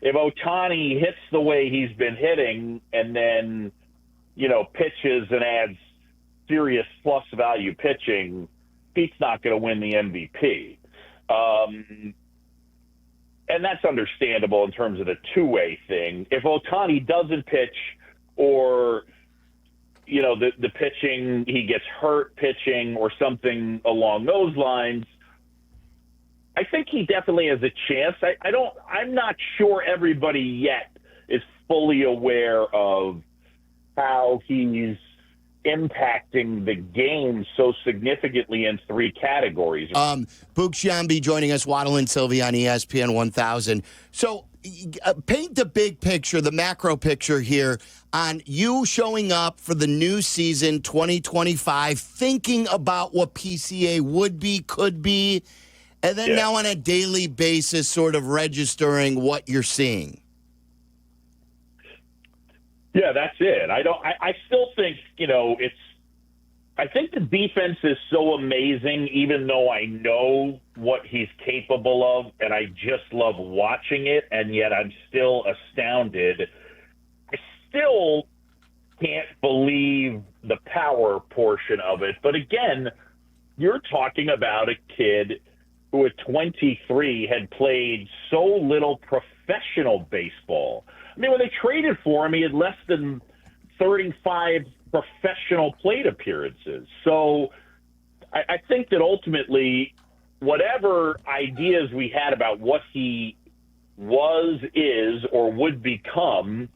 if Otani hits the way he's been hitting and then, pitches and adds serious plus value pitching, Pete's not going to win the MVP. And that's understandable in terms of the two-way thing. If Otani doesn't pitch or, the pitching, he gets hurt pitching or something along those lines, I think he definitely has a chance. I'm not sure everybody yet is fully aware of how he's impacting the game so significantly in three categories. Boog Sciambi joining us, Waddle and Silvy on ESPN 1000. So paint the big picture, the macro picture here on you showing up for the new season 2025, thinking about what PCA would be, could be, and then now on a daily basis sort of registering what you're seeing. Yeah, that's it. I still think, I think the defense is so amazing, even though I know what he's capable of, and I just love watching it, and yet I'm still astounded. I still can't believe the power portion of it. But again, you're talking about a kid who at 23 had played so little professional baseball. I mean, when they traded for him, he had less than 35 professional plate appearances. So I think that ultimately, whatever ideas we had about what he was, is, or would become,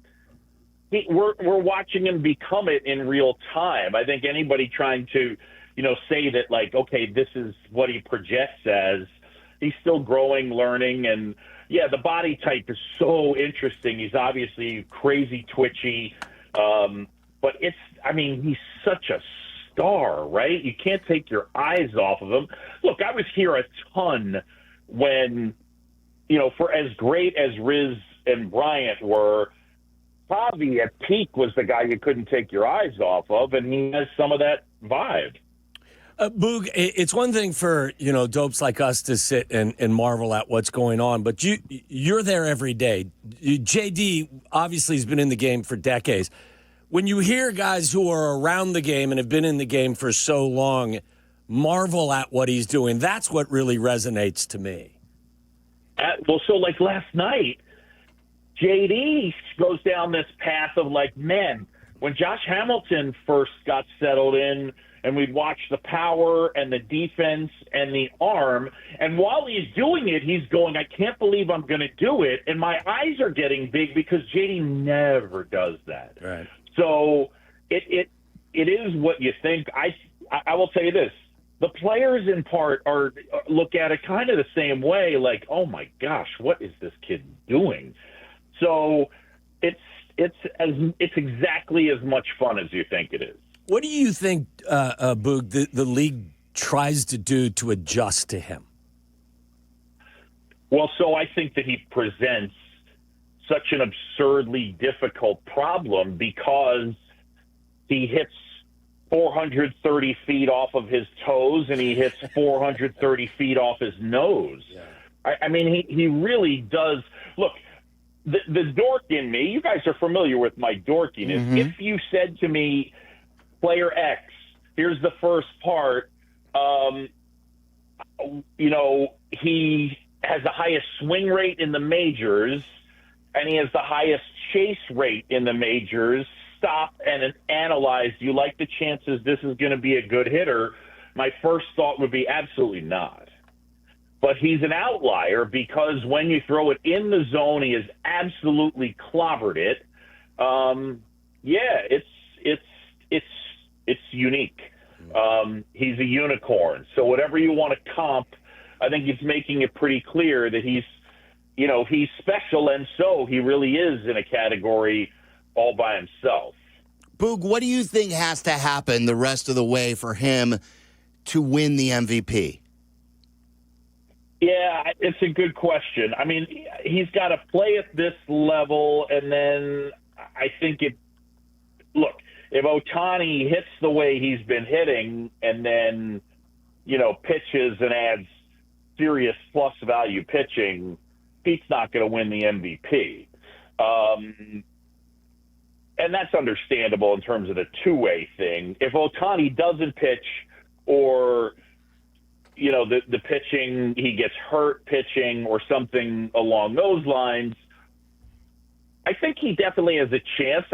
we're watching him become it in real time. I think anybody trying to, say that, like, okay, this is what he projects as, he's still growing, learning, and yeah, the body type is so interesting. He's obviously crazy twitchy, but he's such a star, right? You can't take your eyes off of him. Look, I was here a ton when, for as great as Riz and Bryant were, Javi at peak was the guy you couldn't take your eyes off of, and he has some of that vibe. Boog, it's one thing for, dopes like us to sit and marvel at what's going on, but you're there every day. JD obviously has been in the game for decades. When you hear guys who are around the game and have been in the game for so long marvel at what he's doing, that's what really resonates to me. So like last night, JD goes down this path of like, man, when Josh Hamilton first got settled in, and we'd watch the power and the defense and the arm. And while he's doing it, he's going, I can't believe I'm going to do it. And my eyes are getting big because JD never does that. Right. So it is what you think. I will tell you this. The players in part look at it kind of the same way, like, oh my gosh, what is this kid doing? So it's exactly as much fun as you think it is. What do you think, Boog, the league tries to do to adjust to him? Well, so I think that he presents such an absurdly difficult problem because he hits 430 feet off of his toes and he hits 430 feet off his nose. Yeah. I mean, he really does. Look, the dork in me, you guys are familiar with my dorkiness. Mm-hmm. If you said to me, player X, here's the first part. He has the highest swing rate in the majors, and he has the highest chase rate in the majors. Stop and analyze. Do you like the chances this is going to be a good hitter? My first thought would be absolutely not. But he's an outlier because when you throw it in the zone, he has absolutely clobbered it. It's unique. He's a unicorn. So whatever you want to comp, I think he's making it pretty clear that he's special, and so he really is in a category all by himself. Boog, what do you think has to happen the rest of the way for him to win the MVP? Yeah, it's a good question. I mean, he's got to play at this level, and then I think look, if Otani hits the way he's been hitting and then, pitches and adds serious plus value pitching, Pete's not going to win the MVP. And that's understandable in terms of the two-way thing. If Otani doesn't pitch, or the pitching, he gets hurt pitching or something along those lines, I think he definitely has a chance.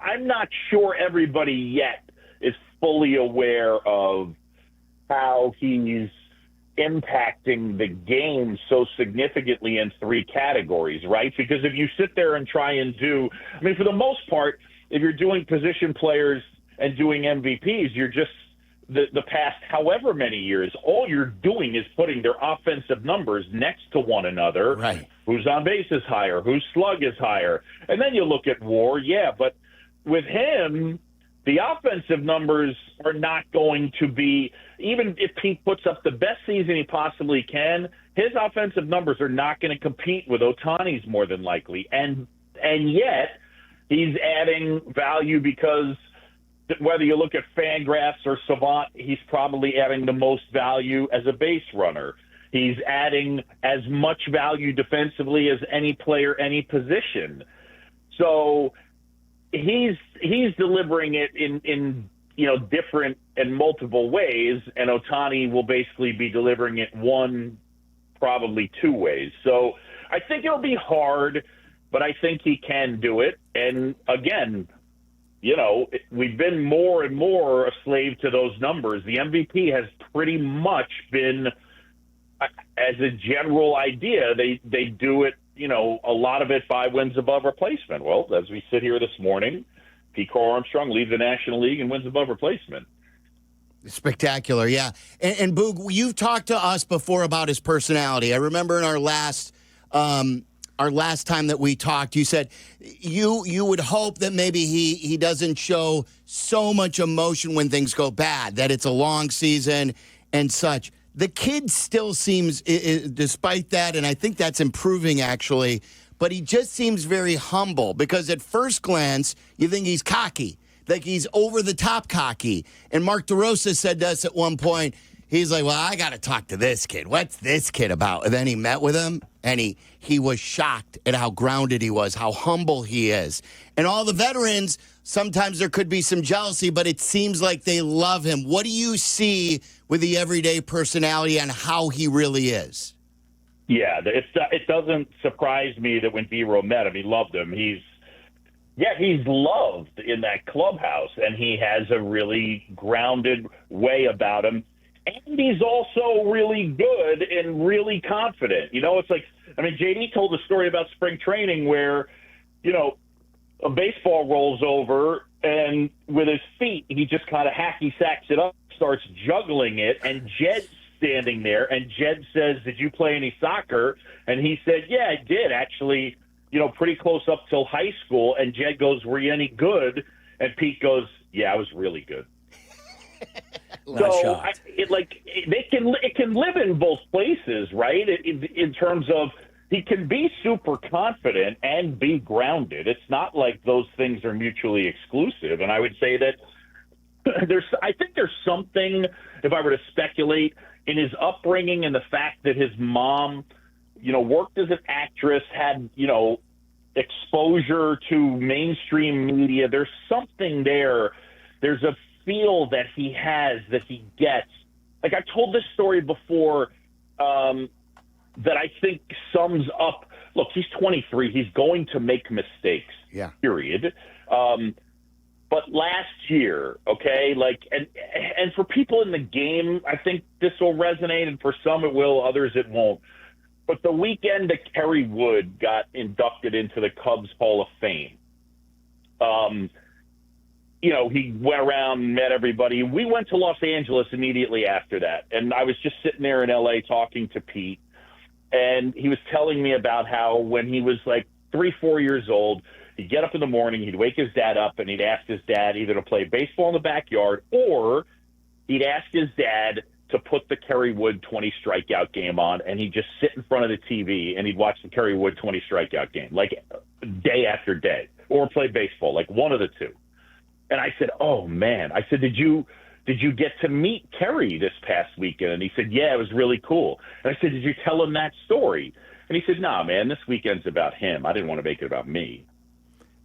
I'm not sure everybody yet is fully aware of how he's impacting the game so significantly in three categories, right? Because if you sit there and try and for the most part, if you're doing position players and doing MVPs, you're just the past however many years, all you're doing is putting their offensive numbers next to one another. Right. Whose on base is higher, whose slug is higher. And then you look at WAR, but with him, the offensive numbers are not going to be, even if Pete puts up the best season he possibly can, his offensive numbers are not going to compete with Otani's more than likely. And yet he's adding value because whether you look at Fangraphs or Savant, he's probably adding the most value as a base runner. He's adding as much value defensively as any player, any position. So he's delivering it in different and multiple ways, and Otani will basically be delivering it one, probably two ways. So I think it'll be hard, but I think he can do it. And again, we've been more and more a slave to those numbers. The MVP has pretty much been, as a general idea, they do it, a lot of it 5 wins above replacement. Well, as we sit here this morning, Pete Crow Armstrong leads the National League and wins above replacement. Spectacular, yeah. And Boog, you've talked to us before about his personality. I remember in our last time that we talked, you said you would hope that maybe he doesn't show so much emotion when things go bad, that it's a long season and such. The kid still seems, despite that, and I think that's improving actually, but he just seems very humble because at first glance, you think he's cocky, like he's over-the-top cocky. And Mark DeRosa said to us at one point, he's like, well, I got to talk to this kid. What's this kid about? And then he met with him, and he was shocked at how grounded he was, how humble he is. And all the veterans, sometimes there could be some jealousy, but it seems like they love him. What do you see with the everyday personality and how he really is? Yeah, it doesn't surprise me that when D-Row met him, he loved him. He's loved in that clubhouse, and he has a really grounded way about him. And he's also really good and really confident. It's like, JD told a story about spring training where, a baseball rolls over, and with his feet, he just kind of hacky sacks it up, starts juggling it, and Jed's standing there, and Jed says, did you play any soccer? And he said, yeah, I did, actually, pretty close up till high school. And Jed goes, were you any good? And Pete goes, yeah, I was really good. So it can live in both places, right? In terms of he can be super confident and be grounded. It's not like those things are mutually exclusive. And I would say that I think there's something, if I were to speculate, in his upbringing and the fact that his mom, worked as an actress, had, exposure to mainstream media. There's something there. There's a feel that he has, that he gets. Like, I told this story before that I think sums up, look, he's 23. He's going to make mistakes, period. But last year, okay, and for people in the game, I think this will resonate, and for some it will, others it won't. But the weekend that Kerry Wood got inducted into the Cubs Hall of Fame, he went around and met everybody. We went to Los Angeles immediately after that, and I was just sitting there in L.A. talking to Pete, and he was telling me about how when he was like 3-4 years old, he'd get up in the morning, he'd wake his dad up, and he'd ask his dad either to play baseball in the backyard or he'd ask his dad to put the Kerry Wood 20 strikeout game on, and he'd just sit in front of the TV and he'd watch the Kerry Wood 20 strikeout game, like day after day, or play baseball, like one of the two. And I said, oh, man. I said, did you get to meet Kerry this past weekend? And he said, yeah, it was really cool. And I said, did you tell him that story? And he said, nah, man, this weekend's about him. I didn't want to make it about me.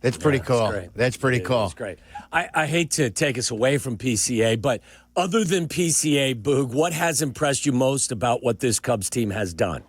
That's pretty cool. Great. That's pretty cool. That's great. I hate to take us away from PCA, but other than PCA, Boog, what has impressed you most about what this Cubs team has done?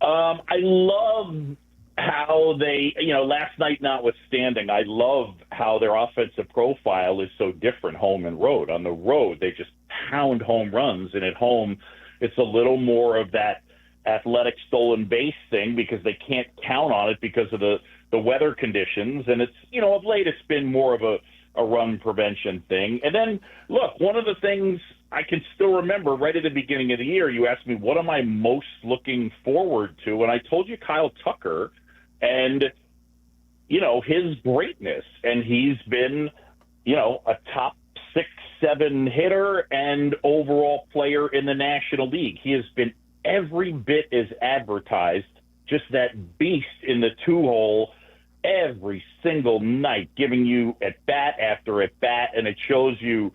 I love how they, last night notwithstanding, I love how their offensive profile is so different home and road. On the road, they just pound home runs, and at home, it's a little more of that athletic stolen base thing because they can't count on it because of the weather conditions. And it's, of late, it's been more of a run prevention thing. And then, look, one of the things I can still remember right at the beginning of the year, you asked me, what am I most looking forward to? And I told you Kyle Tucker and, his greatness. And he's been, a top 6-7 hitter and overall player in the National League. He has been every bit as advertised, just that beast in the two-hole every single night, giving you at-bat after at-bat, and it shows you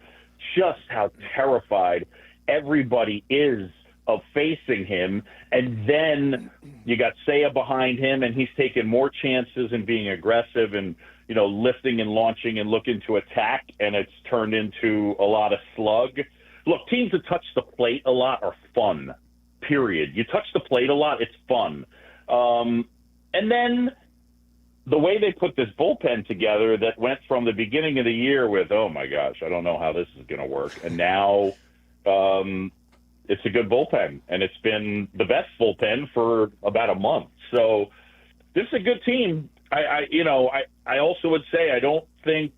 just how terrified everybody is of facing him. And then you got Seiya behind him, and he's taking more chances and being aggressive and, lifting and launching and looking to attack, and it's turned into a lot of slug. Look, teams that touch the plate a lot are fun. Period. You touch the plate a lot, it's fun. And then the way they put this bullpen together that went from the beginning of the year with, oh my gosh, I don't know how this is going to work. And now it's a good bullpen, and it's been the best bullpen for about a month. So this is a good team. I also would say I don't think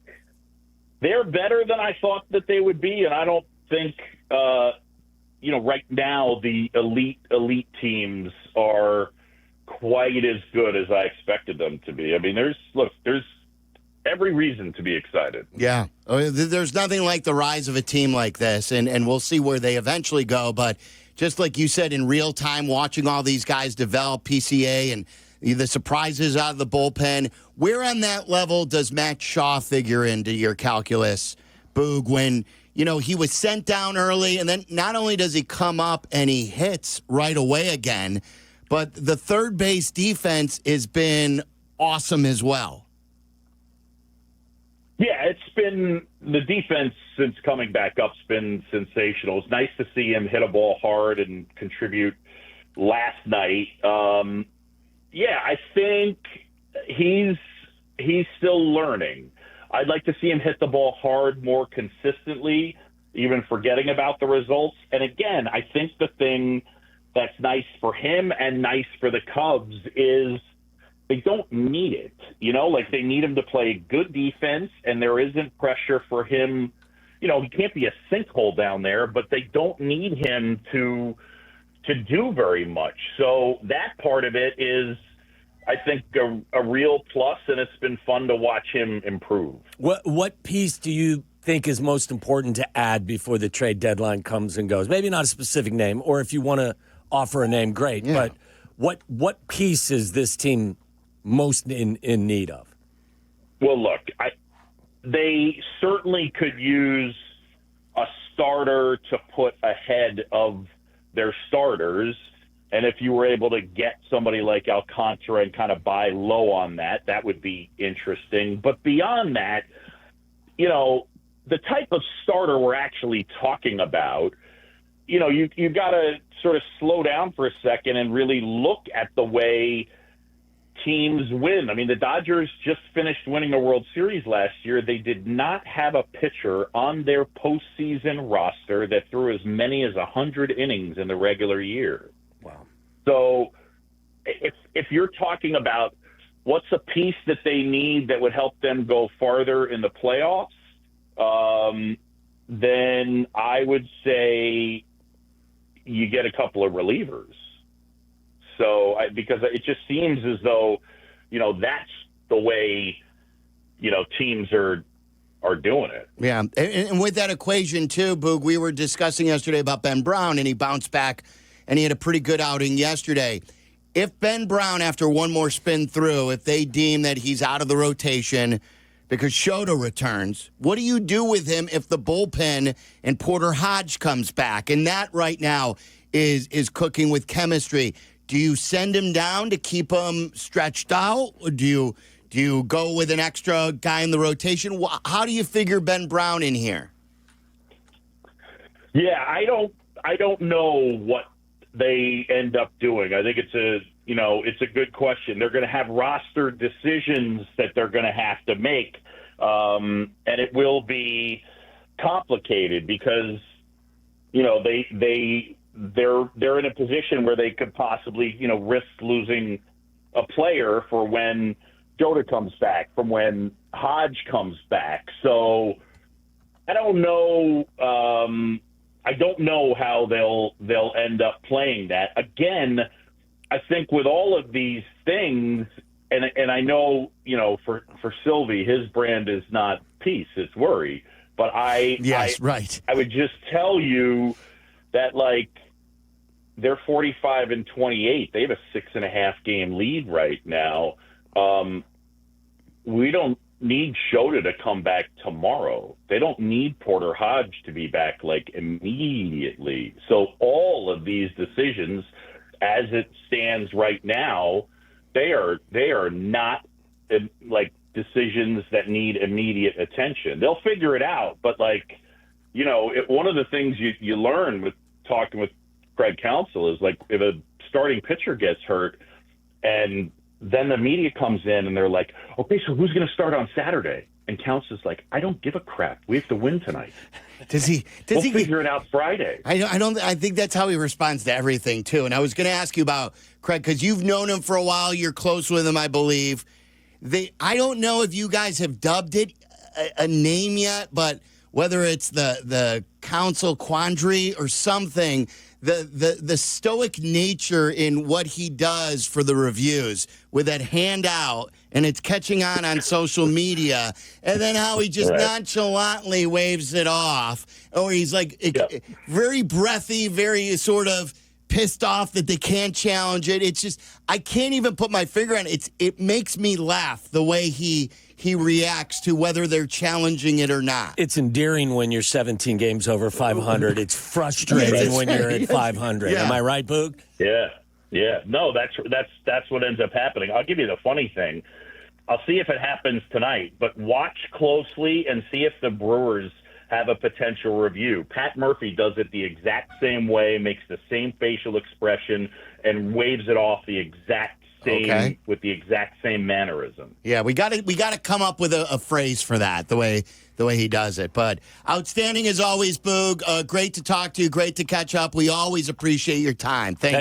they're better than I thought that they would be, and I don't think right now the elite teams are quite as good as I expected them to be. I mean, there's every reason to be excited. Yeah. There's nothing like the rise of a team like this, and we'll see where they eventually go. But just like you said, in real time, watching all these guys develop PCA and the surprises out of the bullpen, where on that level does Matt Shaw figure into your calculus, Boog, when he was sent down early, and then not only does he come up and he hits right away again, but the third base defense has been awesome as well. Yeah, it's been the defense since coming back up's been sensational. It's nice to see him hit a ball hard and contribute last night. I think he's still learning. I'd like to see him hit the ball hard more consistently, even forgetting about the results. And again, I think the thing that's nice for him and nice for the Cubs is they don't need it. They need him to play good defense, and there isn't pressure for him. He can't be a sinkhole down there, but they don't need him to do very much. So that part of it is, I think, a real plus, and it's been fun to watch him improve. What piece do you think is most important to add before the trade deadline comes and goes? Maybe not a specific name, or if you want to offer a name, great. Yeah. But what piece is this team most in need of? Well, look, they certainly could use a starter to put ahead of their starters. And if you were able to get somebody like Alcantara and kind of buy low on that, that would be interesting. But beyond that, the type of starter we're actually talking about, you've got to sort of slow down for a second and really look at the way teams win. I mean, the Dodgers just finished winning a World Series last year. They did not have a pitcher on their postseason roster that threw as many as 100 innings in the regular year. Wow. So if you're talking about what's a piece that they need that would help them go farther in the playoffs, then I would say you get a couple of relievers. So because it just seems as though, that's the way, teams are doing it. Yeah. And with that equation too, Boog, we were discussing yesterday about Ben Brown, and he bounced back and he had a pretty good outing yesterday. If Ben Brown, after one more spin through, if they deem that he's out of the rotation because Shota returns, what do you do with him if the bullpen and Porter Hodge comes back? And that right now is cooking with chemistry. Do you send him down to keep him stretched out, or do you go with an extra guy in the rotation? How do you figure Ben Brown in here? Yeah, I don't know what they end up doing. I think it's a good question. They're going to have roster decisions that they're going to have to make, and it will be complicated because they're in a position where they could possibly risk losing a player for when Jota comes back, from when Hodge comes back. So I don't know. I don't know how they'll end up playing that. Again, I think with all of these things, and I know, for Silvy, his brand is not peace, it's worry. But I would just tell you that, they're 45-28. They have a 6.5 game lead right now. We don't need Shota to come back tomorrow. They don't need Porter Hodge to be back immediately. So all of these decisions, as it stands right now, they are not decisions that need immediate attention. They'll figure it out, but one of the things you learn with talking with Craig Counsell is if a starting pitcher gets hurt and then the media comes in and they're like, okay, so who's going to start on Saturday? And Counsell's like, I don't give a crap. We have to win tonight. We'll figure it out Friday. I think that's how he responds to everything too. And I was going to ask you about Craig, because you've known him for a while. You're close with him, I believe. I don't know if you guys have dubbed it a name yet, but whether it's the Counsell quandary or something, the stoic nature in what he does for the reviews with that handout, and it's catching on social media, and then how he just nonchalantly waves it off, or he's very breathy, very sort of pissed off that they can't challenge it. It's just, I can't even put my finger on it. It makes me laugh the way he reacts to whether they're challenging it or not. It's endearing when you're 17 games over 500. It's frustrating when you're at 500. Yeah. Am I right, Boog? Yeah. No, that's what ends up happening. I'll give you the funny thing. I'll see if it happens tonight, but watch closely and see if the Brewers have a potential review. Pat Murphy does it the exact same way, makes the same facial expression, and waves it off the exact same with the exact same mannerism. Yeah, we got to come up with a phrase for that, the way he does it. But outstanding as always, Boog. Great to talk to you. Great to catch up. We always appreciate your time. Thank you.